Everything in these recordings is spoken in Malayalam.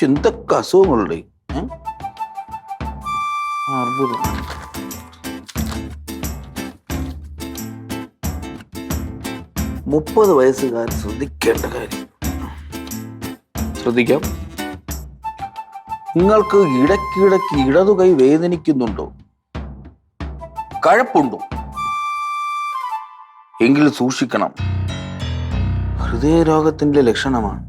എന്തൊക്കെ അസുഖങ്ങളുണ്ട്. അർബുദം. മുപ്പത് വയസ്സുകാർ ശ്രദ്ധിക്കേണ്ട കാര്യം. ശ്രദ്ധിക്കാം. നിങ്ങൾക്ക് ഇടയ്ക്കിടയ്ക്ക് ഇടതുകൈ വേദനിക്കുന്നുണ്ടോ? കഴപ്പുണ്ടോ? എങ്കിൽ സൂക്ഷിക്കണം. ഹൃദയരോഗത്തിന്റെ ലക്ഷണമാണ്.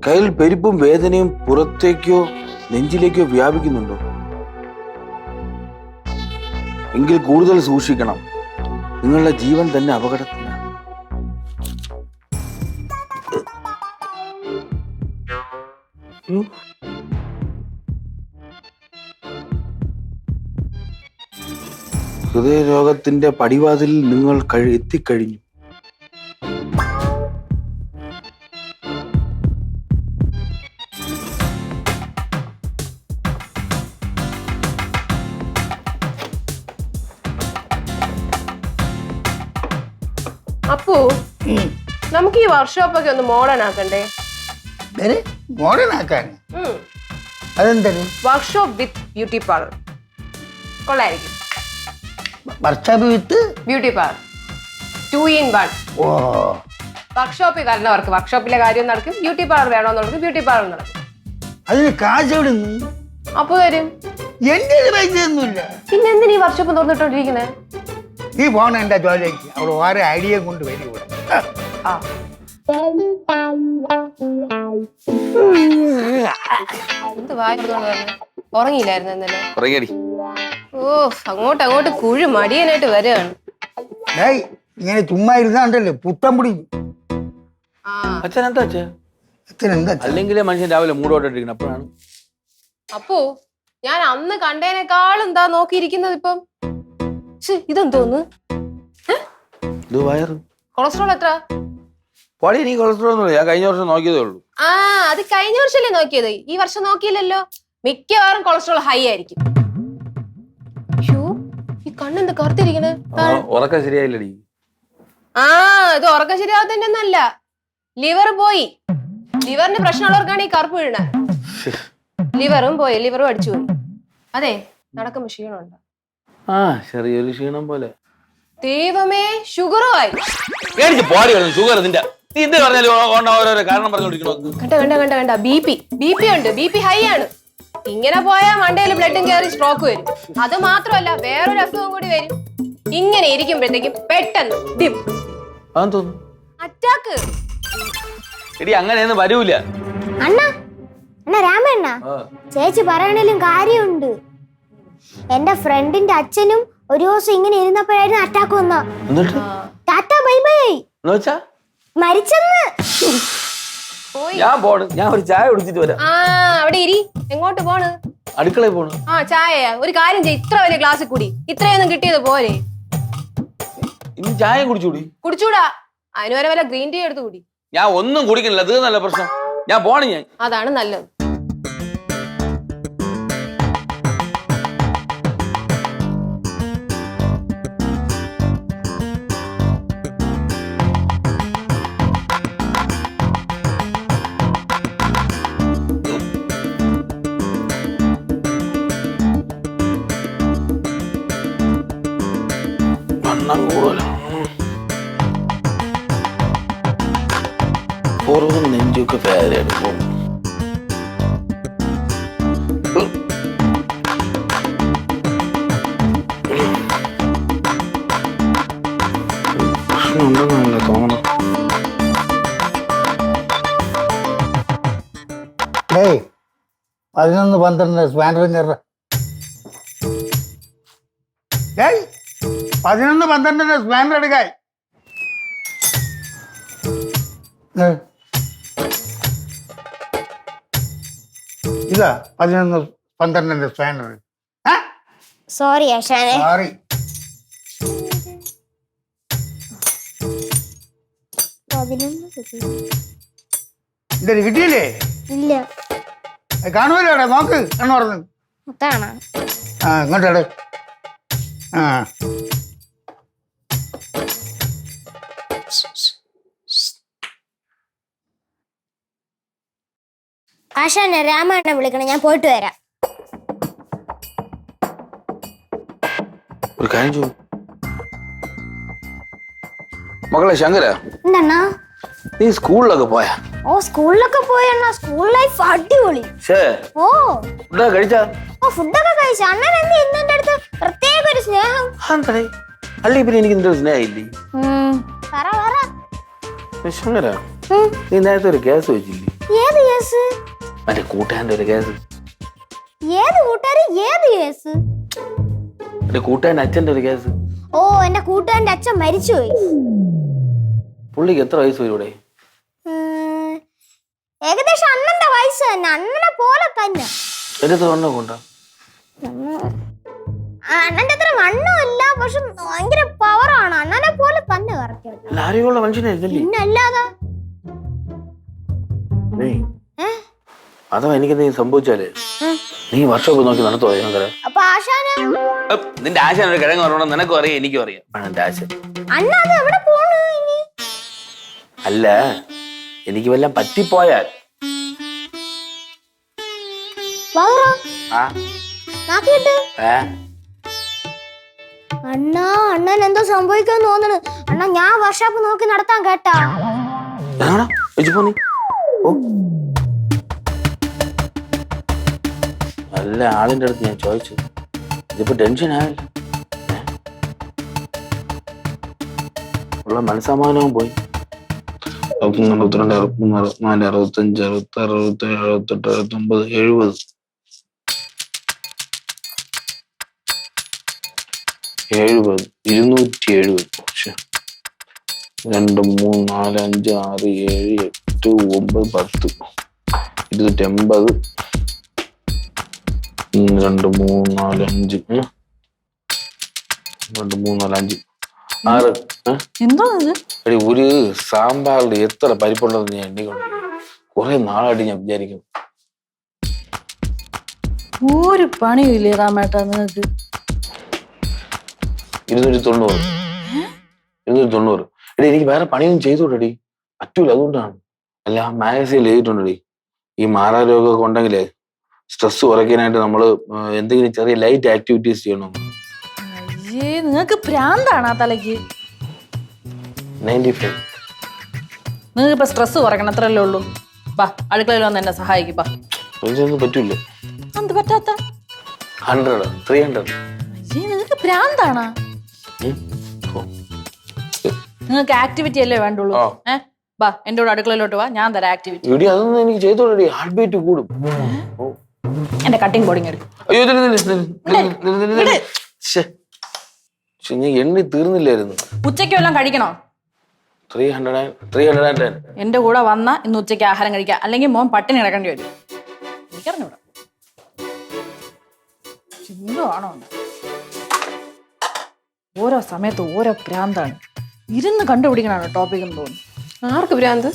കയ്യിൽ പെരുപ്പും വേദനയും പുറത്തേക്കോ നെഞ്ചിലേക്കോ വ്യാപിക്കുന്നുണ്ടോ? എങ്കിൽ കൂടുതൽ സൂക്ഷിക്കണം. നിങ്ങളുടെ ജീവൻ തന്നെ അപകടത്തിലാണ്. ഹൃദയരോഗത്തിന്റെ പടിവാതിലിൽ നിങ്ങൾ എത്തിക്കഴിഞ്ഞു. അപ്പു, നമുക്ക് ഈ വർക്ക്ഷോപ്പൊക്കെ ഒന്ന് മോഡേൺ ആക്കണ്ടേ? മോഡേൺ ആക്കാൻ അതെന്താണ്? വർക്ക്ഷോപ്പ് വിത്ത് ബ്യൂട്ടി പാർലർ കൊള്ളായിരിക്കും. Workshop with beauty parlour 2 in 1. ഓ, വർക്ക്ഷോപ്പിൽ വരണവർക്ക് വർക്ക്ഷോപ്പിലെ കാര്യം നടക്കും, ബ്യൂട്ടി പാർലർ വേണമെന്നുള്ളവർക്ക് ബ്യൂട്ടി പാർലർ നടക്കും. അതിന് കാശ് എവിടെ നിന്ന്? അപ്പു തരും. എന്റെ പൈസ ഒന്നുമില്ല. പിന്നെ എന്തിനാ ഈ വർക്ക്ഷോപ്പ് തുറന്നിട്ടോണ്ടിരിക്കുന്നത്? നീ പോണ എന്റെ ജോലിക്ക്. അവിടെ ഓരോ ഐഡിയ കൊണ്ട് വരും ഇവിടെ. എന്ത് വായ ഉറങ്ങിയില്ലായിരുന്നു ഇന്നലെ? ഉറങ്ങിയടി. ഓ, അങ്ങോട്ട് കുഴി മടിയനായിട്ട് വരികയാണ്. ഇങ്ങനെ ചുമ്മാ ഇരുന്നാണ്ടല്ലേ പുത്തം പിടിക്കും. അച്ഛൻ എന്താ അല്ലെങ്കിലേ മനുഷ്യൻ രാവിലെ മൂടോട്ടിരിക്കണം. അപ്പോഴാണ്. അപ്പോ ഞാൻ അന്ന് കണ്ടതിനേക്കാളും എന്താ നോക്കിയിരിക്കുന്നത് ഇപ്പം? ഇതെന്തോന്ന്? ഇത് വയറ്. കൊളസ്ട്രോൾ എത്ര? പൊടി. നീ കൊളസ്ട്രോൾ ഒന്നുമില്ല. ഞാൻ കഴിഞ്ഞ വർഷം നോക്കിയതേ ഉള്ളൂ. അത് കഴിഞ്ഞ വർഷമല്ലേ നോക്കിയത്? ഈ വർഷം നോക്കിയില്ലല്ലോ. മിക്കവാറും കൊളസ്ട്രോൾ ഹൈ ആയിരിക്കും. ഈ കണ്ണെന്താ കറുത്തിരിക്കണേ? ഉറക്കം ശരിയായില്ലടി. ഇത് ഉറക്കം ശരിയാവാത്തതിന്റെ ഒന്നല്ല, ലിവർ പോയി. ലിവറിന് പ്രശ്നമുള്ളവർക്കാണ് ഈ കറുപ്പ് വീഴണ. ലിവറും പോയി, ലിവറും അടിച്ചു പോയി. അതെ, നടക്കുമ്പോ ക്ഷീണമുണ്ടോ? ചെറിയൊരു ക്ഷീണം പോലെ. ദൈവമേ, ഷുഗറും ആയി. ഷുഗർ നിന്റെ നീ എന്ത് പറഞ്ഞാലും ഓരോരോ കാരണം പറഞ്ഞോണ്ടിരിക്കണോ? കണ്ട ബി പി ഉണ്ട്. ബി പി ഹൈ ആണ്. ഇങ്ങനെ പോയാൽ മണ്ടയിൽ ബ്ലഡും കയറി സ്ട്രോക്ക് വരും. അത് മാത്രമല്ല, വേറൊരു അസുഖം കൂടി വരും. ഇങ്ങനെ ഇരിക്കുമ്പോഴത്തേക്കും പെട്ടെന്ന് ഡിം അറ്റാക്ക്. എടി അങ്ങനെയൊന്നും വരൂല. അണ്ണാ രാമണ്ണ, ചേച്ചി പറയണേലും കാര്യമുണ്ട്. എന്റെ ഫ്രണ്ടിന്റെ അച്ഛനും ഒരു ദിവസം ഇങ്ങനെ ഇരുന്നപ്പോഴായിരുന്നു അറ്റാക്ക് വന്ന. ടാറ്റാ ബൈ ബൈ മരിച്ചെന്ന്. ഞാൻ ഒരു ചായ കുടിച്ചിട്ട് വരാം. അവിടെ ഇരി. എങ്ങോട്ട് പോണ്? അടുക്കളയിൽ പോണ്. ചായ. ഒരു കാര്യം ചെയ്യ്, ഇത്ര വലിയ ഗ്ലാസ് കൂടി. ഇത്രയൊന്നും കിട്ടിയത് പോലെ. ഇനി ചായ കുടിച്ചൂടാ. അതിന് വരെ വല്ല ഗ്രീൻ ടീ എടുത്ത് കൂടി. ഞാൻ ഒന്നും കുടിക്കണില്ല. അത് നല്ല പ്രശ്നം. ഞാൻ പോണേ. ഞാൻ അതാണ് നല്ലത്. പുറവും നെഞ്ചൊക്കെ പേരെടുക്കും. പ്രശ്നമുണ്ടെന്നല്ല തോന്നണം. 11-12 സ്പാനറും കയറ. 11-12 സ്പാനർ എടുക്കാൻ. ഇതാ 11-12 സ്പാനർ. സോറി ആശാനെ. സോറി. ഇതൊരു കിട്ടിയില്ലേ? ഇല്ല. കാണുമല്ലോടെ, നോക്ക്. കണ്ണു പറഞ്ഞു. ഇങ്ങോട്ടെ. ആശാനെ രാമായണം വിളിക്കണം, ഞാൻ പോയിട്ട് വരാം. ഒരു കാര്യം ചോദിക്കും മകളെ ശങ്കര, എന്താ നീ സ്കൂളിലൊക്കെ പോയാ? ഓ സ്കൂളിലൊക്കെ പോയണ്ണ, സ്കൂൾ ലൈഫ് അടിപൊളി. ഓ ഫുഡൊക്കെ കഴിച്ചാ? ഓ ഫുഡൊക്കെ കഴിച്ചു. അണ്ണൻ എന്ത് ഇന്ന് എന്റെ അടുത്ത് പ്രത്യേക ഒരു സ്നേഹം? അല്ലേ പിന്നെ എനിക്ക് നിന്റെ സ്നേഹമില്ലേ? പറ പറ. ശങ്കര, നീ നേരത്തെ ഒരു കേസ് വെച്ചില്ലേ? ഏത് കേസ്? മറ്റേ കൂട്ടുകാരന്റെ ഒരു കേസ്. ഏത് കൂട്ടുകാര്? ഏത് കേസ്? എന്റെ കൂട്ടുകാരന്റെ അച്ഛന്റെ ഒരു കേസ്. ഓ എന്റെ കൂട്ടുകാരന്റെ അച്ഛൻ മരിച്ചുപോയി. പുള്ളിക്ക് എത്ര വയസ്സ് വരും ഇവിടെ? ഏകദേശം അണ്ണന്റെ വയസ്സ് തന്നെ, അണ്ണനെ പോലെ തന്നെ. എന്റെ വണ്ണം കൊണ്ടാ? അണ്ണന്റെ അത്ര വണ്ണമല്ല, പക്ഷെ ഭയങ്കര പവറാണ്. അണ്ണനെ പോലെ തന്നെ കറക്റ്റ്. ആരെയുള്ള മനുഷ്യനായിരുന്നല്ലേ? പിന്നല്ലാതെ. അഥവാ എനിക്കെന്തെങ്കിലും സംഭവിച്ചാലേ നീ വർക്ക്ഷോപ്പ് നോക്കി നടത്തുവോ ശങ്കര? അപ്പൊ ആശാന നിന്റെ ആശാൻ ഒരു കിഴങ്ങ് പറയണം, നിനക്കും അറിയാം എനിക്കും അറിയാം. എന്റെ ആശാൻ അണ്ണ അത് എവിടെ പോണു ഇനി? അല്ല, എനിക്ക് വല്ലതും പറ്റിപ്പോയാൽ അണ്ണാ അണ്ണൻ എന്തോ സംഭവിക്കാൻ തോന്നണ്. അണ്ണാ ഞാൻ വർക്ക്ഷോപ്പ് നോക്കി നടത്താൻ കേട്ടാ. നല്ല ആളിന്റെ അടുത്ത് ഞാൻ ചോദിച്ചു, ഇതിപ്പോ ടെൻഷൻ ആവില്ല, ഉള്ള മനസ്സമാനവും പോയി. 62, 64, 65, 66, 67, 68, 70, 270. 2, 3, 4, 5, 6, 7, 8, 9, 10, 280. 2, 3, 4, 5, 2, 3, 4, 5, 6. എന്തോ എടി, ഒരു സാമ്പാറിൽ എത്ര പരിപ്പുണ്ടെന്ന് ഞാൻ എണ്ണിക്കൊണ്ടിരിക്കുന്നു. കുറെ നാളായിട്ട് ഞാൻ വിചാരിക്കുന്നു. ഒരു പണിയില്ലേ രാമേട്ടാ നിങ്ങക്ക്? 290. 290. എടി, എനിക്ക് വേറെ പണിയൊന്നും ചെയ്തോട്ടെടി, പറ്റൂല, അതുകൊണ്ടാണ്. അല്ല, മാഗസീനിൽ എഴുതിയിട്ടുണ്ടടി, ഈ മാറാരോഗമൊക്കെ ഉണ്ടെങ്കിലേ സ്ട്രെസ് കുറയ്ക്കാനായിട്ട് നമ്മള് എന്തെങ്കിലും ചെറിയ ലൈറ്റ് ആക്ടിവിറ്റീസ് ചെയ്യണം. നിങ്ങക്ക് ഭ്രാന്താണ് ആ തലക്ക്. 95. നിങ്ങൾക്ക് ഇപ്പൊ സ്ട്രെസ് കുറയ്ക്കണം, അത്രല്ലേ ഉള്ളൂ. ബാ, അടുക്കളയിൽ വന്ന് എന്നെ സഹായിക്കും. ഒന്നും പറ്റൂല. എന്ത് പറ്റാത്ത? 100, 300. നിങ്ങക്ക് ഭ്രാന്താണോ? നിങ്ങൾക്ക് ആക്ടിവിറ്റി അല്ലേ വേണ്ടുള്ളൂ. ബാ, എന്റെ കൂടെ അടുക്കളയിലോട്ട് വാ, ഞാൻ തരാം ആക്ടിവിറ്റി. ഇവിടെ അതൊന്നും എനിക്ക് ചെയ്തോളൂ, ഹാർട്ട് ബീറ്റ് കൂടും. എന്റെ കട്ടിങ് ബോർഡിങ് എടുക്കും. അയ്യോ, എണ്ണി തീർന്നില്ലായിരുന്നു. ഉച്ചയ്ക്ക് വല്ലതും കഴിക്കണോ? 310. എന്റെ കൂടെ വന്നാ ഇന്ന് ഉച്ചയ്ക്ക് ആഹാരം കഴിക്കാം, അല്ലെങ്കിൽ മോൻ പട്ടിണി കിടക്കേണ്ടി വരും. എനിക്കറിഞ്ഞൂടാ ചിന്തമാണോ? ഓരോ സമയത്ത് ഓരോ ഭ്രാന്താണ്. ഇരുന്ന് കണ്ടുപിടിക്കണോ ടോപ്പിക് എന്ന് തോന്നുന്നു. ആർക്ക് ഭ്രാന്ത്?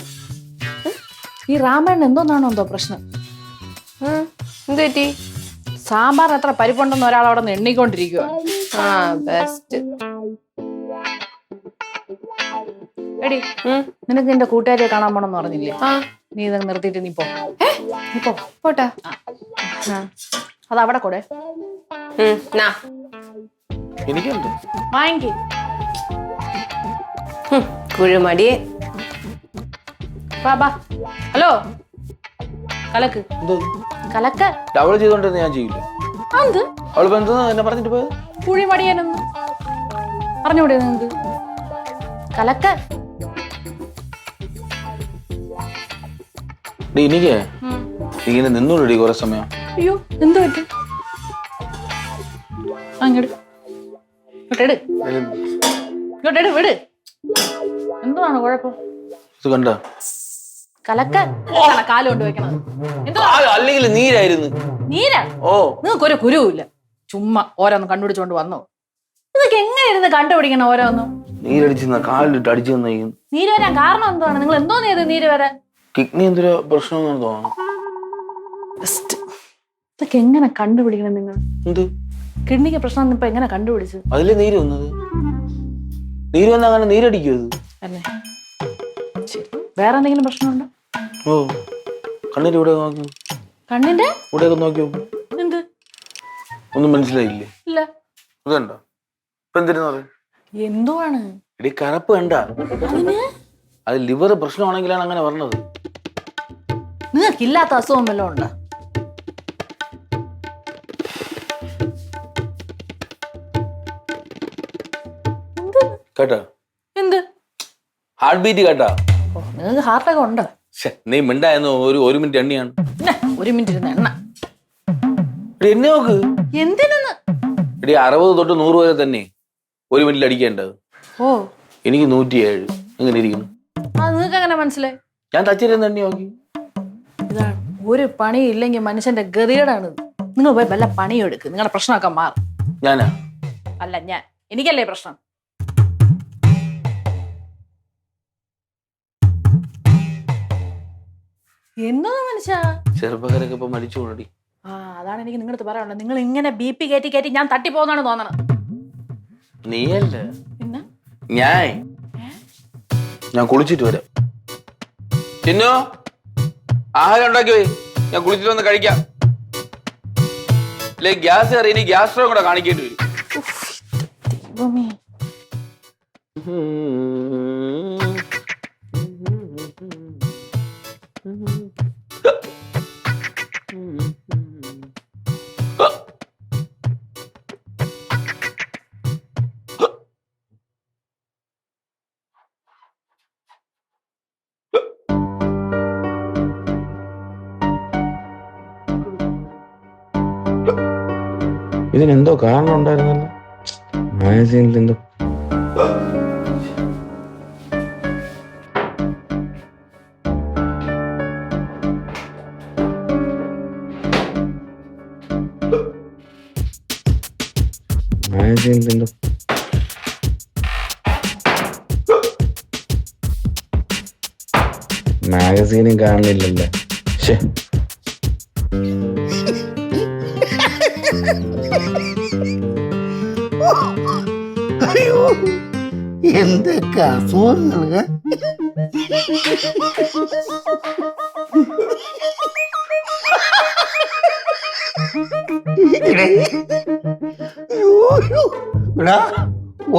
ഈ രാമായണൻ എന്തോന്നാണോ എന്തോ പ്രശ്നം. എന്ത് പറ്റി? സാമ്പാർ എത്ര പരിപ്പുണ്ടെന്ന് ഒരാൾ അവിടെ നിന്ന് എണ്ണിക്കൊണ്ടിരിക്കുക. ബെസ്റ്റ്. എടി, നിനക്ക് നിന്റെ കൂട്ടുകാരിയെ കാണാൻ പോണെന്ന് പറഞ്ഞില്ലേ? നീ ഇതൊക്കെ നിർത്തിയിട്ട് നീ പോ. പോട്ടാ. അത് അവിടെ കൂടെ വാങ്ങിക്കേ. കുഴിമടിയെ. ഹലോ, കലക്ക് കലക്ക്. അവള് ചെയ്തോണ്ടിരുന്ന ഞാൻ ചെയ്യില്ല. അവള് എന്നെ പറഞ്ഞിട്ട് പോയത് കുഴിമടിയാനൊന്നും പറഞ്ഞൂടെ നിങ്ങക്ക്? കലക്ക. എനിക്ക് ഇങ്ങനെ നിന്നോളൂടി കുറെ സമയം. അയ്യോ, എന്ത് പറ്റും? ഇങ്ങോട്ട് വിട്. എന്താണ് കുഴപ്പം? ഇത് കണ്ട കലക്ക കാല് കൊണ്ട് വെക്കണം. അല്ലെങ്കിൽ നീരായിരുന്നു. നീരാ? ഓ, നിങ്ങൾക്ക് ഒരു കുരുവില്ല. ചുമ്മാ ഓരോന്ന് കണ്ടുപിടിച്ചോണ്ട് വന്നോ. നിങ്ങൾക്ക് എങ്ങനെ ഇരുന്ന് കണ്ടുപിടിക്കണം ഓരോന്നും? നീരടിച്ച് കാലിലിട്ട് അടിച്ചു തന്നു. നീര് വരാൻ കാരണം എന്താണ്? നിങ്ങൾ എന്തോ ചെയ്ത് നീര് വരാൻ? കിഡ്നി എന്തൊരു പ്രശ്നം തോന്നുന്നു. ഇതൊക്കെ എങ്ങനെ കണ്ടുപിടിക്കണം നിങ്ങൾ? എന്ത് കിഡ്നിക്ക് പ്രശ്നം ഇപ്പൊ എങ്ങനെ കണ്ടുപിടിച്ചു? അതിലെ നീര് വന്നത്. നീര് വന്ന അങ്ങനെ നീരടിക്കും. തന്നെ ശരി. വേറെ എന്തെങ്കിലും പ്രശ്നമുണ്ടോ? ഓ കണ്ണിന്റെ ഇവിടെ നോക്കി, കണ്ണിന്റെ ഇവിടെയൊക്കെ നോക്കി നോക്കും. എന്ത്? ഒന്നും മനസ്സിലായില്ലേ? ഇല്ല. ഇതുണ്ടോ ഇപ്പൊ എന്തിനാ എന്തുവാണ്? എടി കറുപ്പ് കണ്ട, അത് ലിവർ പ്രശ്നമാണെങ്കിലാണ് അങ്ങനെ പറഞ്ഞത്. നിങ്ങൾക്കില്ലാത്ത അസുഖം വല്ലതും ഉണ്ടോ? കേട്ടോ? എന്ത്? ഹാർട്ട് ബീറ്റ് കേട്ടാ? ഓ, നിങ്ങൾക്ക് ഹാർട്ടൊക്കെ ഉണ്ടോ? നീ മിണ്ടായിരുന്നു. ഒരു മിനിറ്റ് എണ്ണിയാണ്. പിന്നെ ഒരു മിനിറ്റ് ഇരുന്ന് എണ്ണ. എടി എന്നെ നോക്ക്. എന്തിനെന്ന്? എടി 60 തൊട്ട് 100 വരെ തന്നെ ഒരു മിനിറ്റിൽ അടിക്കേണ്ടത്. ഓ, എനിക്ക് 107. എങ്ങനെ ഇരിക്കുന്നു? അത് നിങ്ങൾക്ക് എങ്ങനെ മനസ്സിലായി? ഞാൻ തച്ചിരുന്ന് എണ്ണി നോക്കി. ഇതാണ് ഒരു പണി ഇല്ലെങ്കിൽ മനുഷ്യന്റെ ഗതികേടാണ്. നിങ്ങൾ പോയി വല്ല പണിയും എടുക്ക്, നിങ്ങളുടെ പ്രശ്നമൊക്കെ മാറും. ഞാനാ? അല്ല ഞാൻ, എനിക്കല്ലേ പ്രശ്നം. എന്താ മനുഷ്യ? ചെറുപ്പക്കാരൊക്കെ ഇപ്പൊ മരിച്ചു കൊണ്ടി. ആ, അതാണ് എനിക്ക് നിങ്ങളടുത്ത് പറയാനുള്ളത്. നിങ്ങൾ ഇങ്ങനെ BP കയറ്റി ഞാൻ തട്ടി പോകുന്നതാണ് തോന്നണം. നീയല്ല, പിന്നെ ഞാൻ കുളിച്ചിട്ട് വരാം. ചിന്നു, ആഹാരം ഉണ്ടാക്കി പോയി, ഞാൻ കുളിച്ചിട്ട് വന്ന് കഴിക്കാം. അല്ലെ ഗ്യാസ് കയറി, ഇനി ഗ്യാസ് സ്റ്റവ് കൂടെ കാണിക്കേണ്ടി വരും. ദൈവമേ. ഇതിനെന്തോ കാരണം ഉണ്ടായിരുന്നല്ലോ. മാഗസീനിൽ എന്തോ മാഗസീനും കാണുന്നില്ലല്ലേ. അയ്യോ, എന്തൊക്കെ അസുഖങ്ങള്.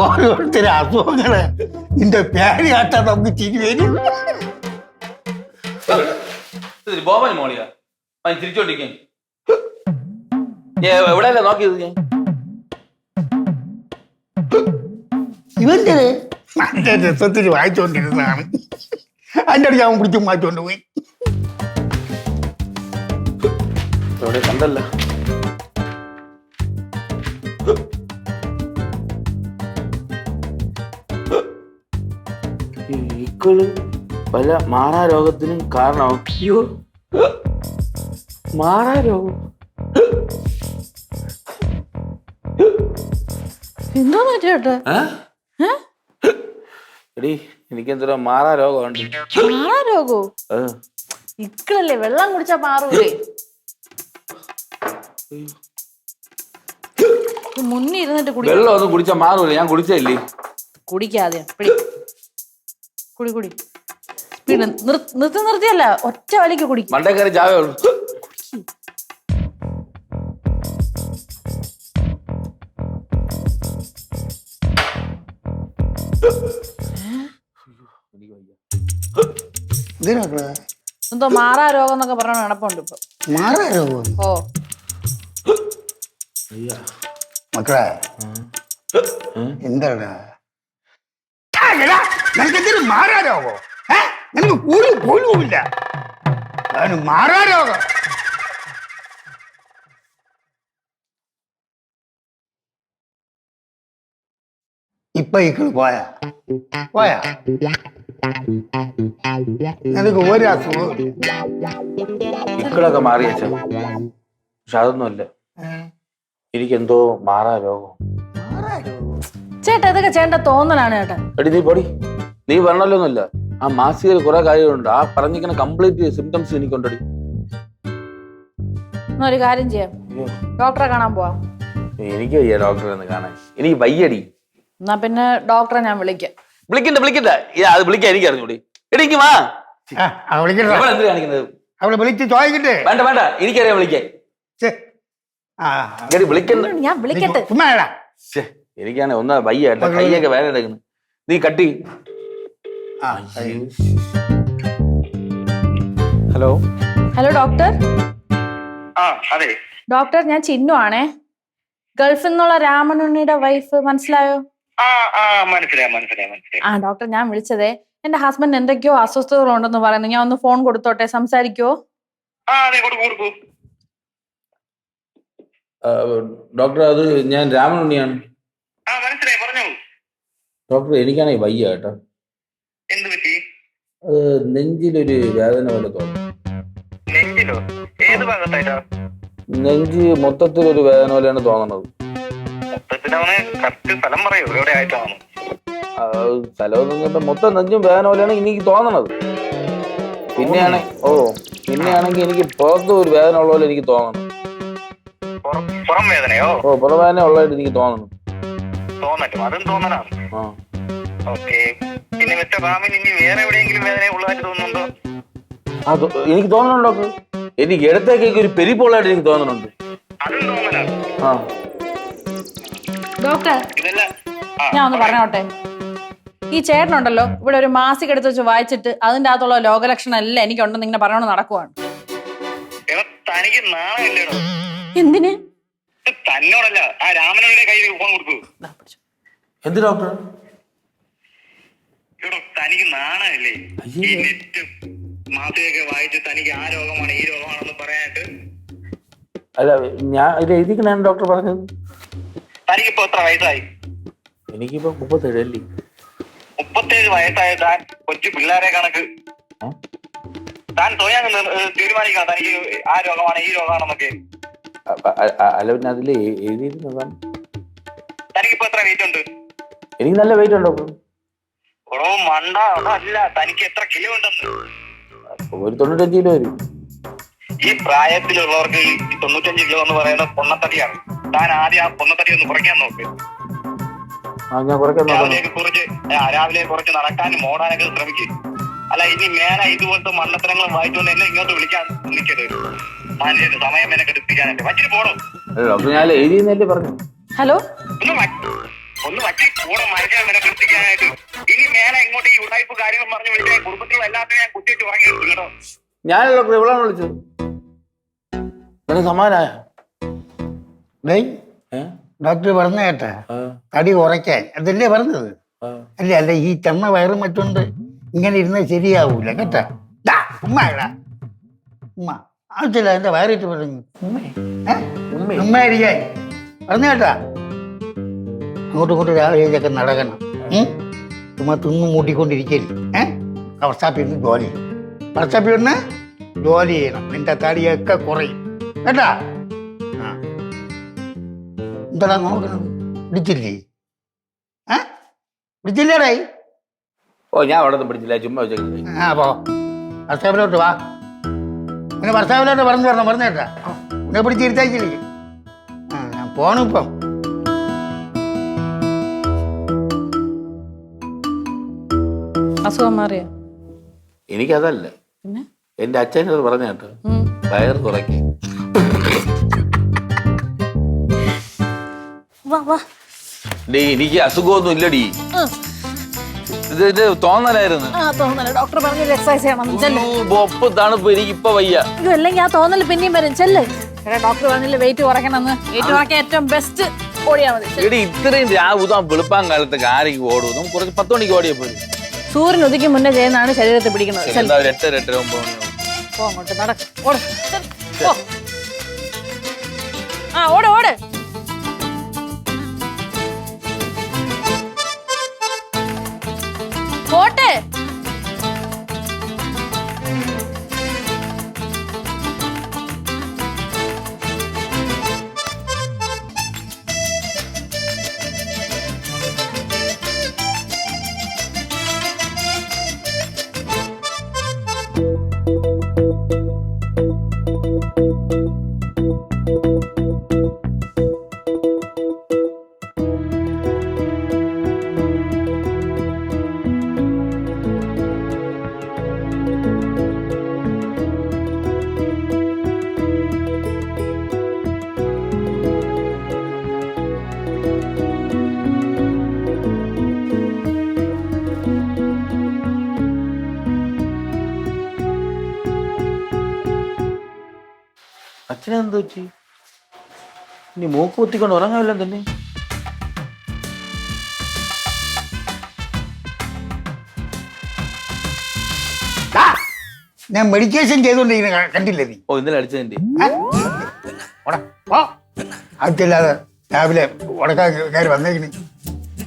ഓരോരുത്തരെ അസുഖങ്ങള് നിന്റെ പേര് കേട്ടാ നമുക്ക് ചിരി വരും. ബോബൻ മോളിയാ തിരിച്ചോണ്ടിരിക്കാൻ എവിടെയല്ലേ നോക്കിയത് ഞാൻ. ഇവന്റെ നല്ല രസത്തിൽ വായിച്ചോണ്ടിരുന്നതാണ്. അതിന്റെ അടുത്ത് അവൻ പിടിച്ചും മാറ്റോണ്ട് പോയി. എവിടെ കണ്ടല്ല. ഈക്കള് പല മാറാരോഗത്തിനും കാരണമാവും. അയ്യോ, മാറാരോഗം എന്താ ചേട്ടാ? എടി എനിക്കെന്തോ മാറാരോഗമുണ്ട്. മാറാരോഗോ? ഇക്കളല്ലേ വെള്ളം കുടിച്ചാ മാറൂലേ? മുന്നിൽ ഇരുന്നിട്ട് കുടി. വെള്ളം ഒന്നും കുടിച്ചാ മാറൂല. ഞാൻ കുടിച്ചല്ലേ. കുടിക്കാതെ കുടി കുടി. സ്പീഡ് നിർത്തിയല്ല, ഒറ്റ വലിക്ക് കുടിക്കും. മണ്ടേക്കറി ചാവേ ഉള്ളൂ. എന്തോ മാറാ രോഗം എന്നൊക്കെ പറഞ്ഞ നടപ്പുണ്ട് ഇപ്പൊ. മാറാ രോഗം? ഓ മക്കളെ എന്താടാ നിനക്കെന്തൊരു മാറാ രോഗം? നിനക്ക് പോലുമില്ല. അവന് മാറാ രോഗം. ഇപ്പൊ ഇക്കള് പോയാ നിനക്ക് ഒരു അസുഖം ഇക്കളൊക്കെ മാറി വെച്ച. പക്ഷെ അതൊന്നുമല്ല, എനിക്കെന്തോ മാറാ രോഗം. ചേട്ടാ ഇതൊക്കെ ചേട്ട തോന്നലാണ് ചേട്ടാ. എടി നീ പൊടി, നീ പറഞ്ഞല്ലോന്നല്ല. ആ മാസികയിൽ കുറെ കാര്യങ്ങളുണ്ട്. ആ പറഞ്ഞിരിക്കുന്ന കംപ്ലീറ്റ് സിംറ്റംസ് എനിക്കുണ്ടടി. ഒരു കാര്യം ചെയ്യാം, ഡോക്ടറെ കാണാൻ പോവാം. എനിക്ക് വയ്യ ഡോക്ടറെ ഒന്ന് കാണാൻ. എനിക്ക് വയ്യടി. എന്നാ പിന്നെ ഡോക്ടറെ ഞാൻ വിളിക്കാം. വിളിക്കണ്ട അത് വിളിക്കാൻ എനിക്ക് അറിഞ്ഞൂടി. എടീക്ക് വാ. വിളിക്കണ്ട, എന്ത് കാണിക്കുന്നത്? അവളെ വിളിച്ച് ചോദിക്കട്ടെ. വേണ്ട എനിക്കറിയാം വിളിക്കാൻ. വിളിക്കണ്ട, ഞാൻ വിളിക്കട്ടെ. ചുമ്മാടാ. എനിക്കാണ് ഒന്നാ വയ്യ കേട്ടോ, കൈയൊക്കെ വേദന എടുക്കുന്നു. നീ കട്ടി. Hello doctor. അതെ ഡോക്ടർ, ഞാൻ ചിന്നു ആണേ. ഗൾഫിൽ നിന്നുള്ള രാമനുണ്ണിയുടെ വൈഫ്, മനസ്സിലായോ? മനസ്സിലായി. ഡോക്ടർ, ഞാൻ വിളിച്ചതേ എന്റെ ഹസ്ബൻഡ് എന്തൊക്കെയോ അസ്വസ്ഥതകളുണ്ടെന്ന് പറയുന്നു. ഞാൻ ഒന്ന് ഫോൺ കൊടുത്തോട്ടെ, സംസാരിക്കോ? ഡോക്ടർ, അത് ഞാൻ രാമനുണ്ണിയാണ്. ഡോക്ടർ, എനിക്കാണെ വയ്യ കേട്ടോ. അത് നെഞ്ചിലൊരു വേദന പോലെ തോന്നുന്നു. നെഞ്ച് മൊത്തത്തിലൊരു വേദന പോലെയാണ് തോന്നുന്നത്. സ്ഥലം മൊത്തം നെഞ്ചും വേദന പോലെയാണ് എനിക്ക് തോന്നണത്. പിന്നെയാണെങ്കിൽ എനിക്ക് പുറത്ത് ഒരു വേദന ഉള്ള പോലെ എനിക്ക് തോന്നണം. പുറവേദന ഉള്ളതായിട്ട് എനിക്ക് തോന്നുന്നു. എനിക്ക് തോന്നുന്നുണ്ട് ഡോക്ടർ. എനിക്ക് ഇടത്തേക്ക് ഒരു പെരിപ്പോളായിട്ട് എനിക്ക് തോന്നുന്നുണ്ട്. ഡോക്ടർ, ഞാൻ ഒന്ന് പറഞ്ഞോട്ടെ. ഈ ചേട്ടനുണ്ടല്ലോ, ഇവിടെ ഒരു മാസിക എടുത്ത് വെച്ച് വായിച്ചിട്ട് അതിന്റെ അകത്തുള്ള ലോകലക്ഷണം എല്ലാം എനിക്കുണ്ടെന്ന് ഇങ്ങനെ പറഞ്ഞോണ്ട് നടക്കുവാണ്. എന്തിന്? തന്നോടല്ല, ആ രാമനുണ്ണിയുടെ കയ്യിൽ ഫോൺ കൊടുക്കൂ. എന്ത് ഡോക്ടർ? തനിക്ക് നാണല്ലേ ഈ നെറ്റ് മാസികയൊക്കെ വായിച്ച് തനിക്ക് ആ രോഗമാണ് ഈ രോഗമാണെന്ന് പറയാനായിട്ട്? അല്ല, ഞാൻ ഇത് എഴുതിക്കണാണ് ഡോക്ടർ പറഞ്ഞത്. തനിക്കിപ്പോ എത്ര വയസ്സായി? എനിക്കിപ്പോ 37 അല്ലേ. 37 വയസ്സായ താൻ കൊച്ചു പിള്ളേരെ കണക്ക് താൻ സ്വയം തീരുമാനിക്കണം തനിക്ക് ആ രോഗമാണ് ഈ രോഗമാണെന്നൊക്കെ. അല്ല, പിന്നെ അതില് എഴുതിയിരുന്നതാണ്. തനിക്കിപ്പോ എത്ര വെയിറ്റ് ഉണ്ട്? എനിക്ക് നല്ല വെയിറ്റ് ഉണ്ട് ഡോക്ടർ. മണ്ട അല്ല, തനിക്ക് എത്ര കിലോ ഉണ്ടെന്ന്? ഒരു 95 കിലോ വരും. ഈ പ്രായത്തിലുള്ളവർക്ക് 95 കിലോ എന്ന് പറയുന്നത് പൊണ്ണത്തടിയാണ്. താൻ ആദ്യം ആ പൊണ്ണത്തടി ഒന്ന് കുറയ്ക്കാൻ നോക്ക്. രാവിലെ കുറച്ച് നടക്കാനും ഓടാനൊക്കെ ശ്രമിക്കും. അല്ല, ഇനി മേലെ ഇതുപോലത്തെ മണ്ണത്തരങ്ങളും വായിച്ചുകൊണ്ട് എന്നെ ഇങ്ങോട്ട് വിളിക്കാൻ നിൽക്കരുത്. മാനേജ് സമയം എന്നെ എടുപ്പിക്കാനായിട്ട് വച്ചിട്ട് പോണോ? ഹലോ, ഒന്ന് വറ്റി പോണോ മനുഷ്യൻ എന്നെ എടുപ്പിക്കാനായിട്ട്? ഇനി മേലെ ഇങ്ങോട്ട് ഈ ഉടായ്പ കാര്യങ്ങൾ പറഞ്ഞു വിളിച്ചാൽ കുടുംബത്തിലുള്ള എല്ലാത്തിനും ഞാൻ കുത്തിയിട്ട് ഉറങ്ങി കേട്ടോ. ഞാനല്ലോ ഇവളാണ് വിളിച്ചത്. സമാനായ ഡോക്ടർ പറഞ്ഞ കേട്ടാ, തടി കുറയ്ക്കാൻ അതല്ലേ പറഞ്ഞത്? അല്ല, ഈ ചെമ്മ വയറും മറ്റുണ്ട് ഇങ്ങനെ ഇരുന്നത് ശരിയാവൂല കേട്ടാ. ഉമ്മ ആവശ്യമില്ല, എന്റെ വയറിട്ട് പറഞ്ഞു ഉമ്മയായിരിക്കാൻ പറഞ്ഞ കേട്ടാ. അങ്ങോട്ടും ഇങ്ങോട്ടും രാവിലെ നടക്കണം. ചുമ്മാ തിന്നും മൂട്ടിക്കൊണ്ടിരിക്കരുത്. വർഷാപ്പിൽ നിന്ന് ജോലി ചെയ്യണം. നിന്റെ തടിയൊക്കെ കുറയും കേട്ടാ. എന്താടാ നോക്കണം? പിടിച്ചില്ലേ? പിടിച്ചില്ലേടേ? ഞാൻ അവിടെ പിടിച്ചില്ല, ചുമ്മാ വെച്ചേക്കുന്നത്. പോ വർഷാപ്പിലോട്ട് വാ. പിന്നെ വർഷാപ്പിലോട്ട് പറഞ്ഞു തരണം, പറഞ്ഞേട്ടാ. എന്നെ പിടിച്ചിരുത്താക്കില്ലേ? ഞാൻ പോണിപ്പം. അസുഖം മാറിയ? എനിക്കതല്ല, എന്റെ അച്ഛനത് പറഞ്ഞ കേട്ടോ, വയറ് കുറയ്ക്കും. എനിക്ക് അസുഖമൊന്നും ഇല്ലടി, ഇത് തോന്നലായിരുന്നു. ഡോക്ടർ പറഞ്ഞു എക്സസൈസ് ചെയ്യണം. ഒപ്പ് തണുപ്പ് എനിക്ക് ഇപ്പൊ വയ്യ. അല്ലെങ്കിൽ ആ തോന്നല് പിന്നെയും വരും. ചെല്ലേ, ഡോക്ടർ പറഞ്ഞില്ല വെയിറ്റ് കുറയ്ക്കണമെന്ന്. വെയിറ്റ് കുറയ്ക്കാൻ ഏറ്റവും ബെസ്റ്റ് ഓടിയാ മതി. ഇത്രയും രാവുതാൻ വെളുപ്പാൻ കാലത്ത് ആരെങ്കിലും ഓടും? നമുക്ക് കുറച്ച് 10 മണിക്ക് ഓടിയാ പോലും. സൂര്യൻ ഉദിക്കും മുന്നേ ചെയ്യുന്നതാണ് ശരീരത്തെ പിടിക്കുന്നത്. 8, 8, 9 മണി. പോ അങ്ങോട്ട്, നടക്ക്, ഓട്. ഓട് ഓട്. പോട്ടെ. അച്ഛനെന്ത് പറ്റി? ഇനി മൂക്ക് കുത്തിക്കൊണ്ട് ഉറങ്ങാവില്ല തന്നെ. ഞാൻ മെഡിറ്റേഷൻ ചെയ്തോണ്ടിരിക്കുന്ന കണ്ടില്ലേ നീ? ഓ ഇന്നലെ അടിച്ചതിന്റെ ആവശ്യമില്ലാതെ രാവിലെ ഉടക്കാൻ കയറി വന്നേക്കിന്.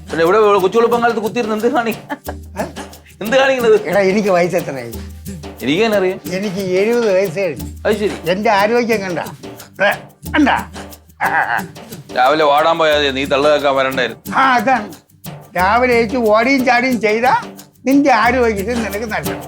പിന്നെ ഇവിടെ കൊച്ചുവെളുപ്പം കാലത്ത് കുത്തിയിരുന്ന് എന്ത് എന്ത് കാണിക്കുന്നത്? എടാ എനിക്ക് വയസ്സ് എത്രയായി? എനിക്ക് തന്നെ അറിയാം. എനിക്ക് 70 വയസ്സ് കഴിഞ്ഞു. അത് ശരി. എന്റെ ആരോഗ്യം കണ്ടാ? രാവിലെ ഓടാൻ പോയാൽ നീ തള്ളുകാക്കാൻ വരണ്ടായിരുന്നു. അതാണ് രാവിലെ ഏച്ച് ഓടിയും ചാടിയും ചെയ്താ നിന്റെ ആരോഗ്യത്തിന് നിനക്ക് നഷ്ടം.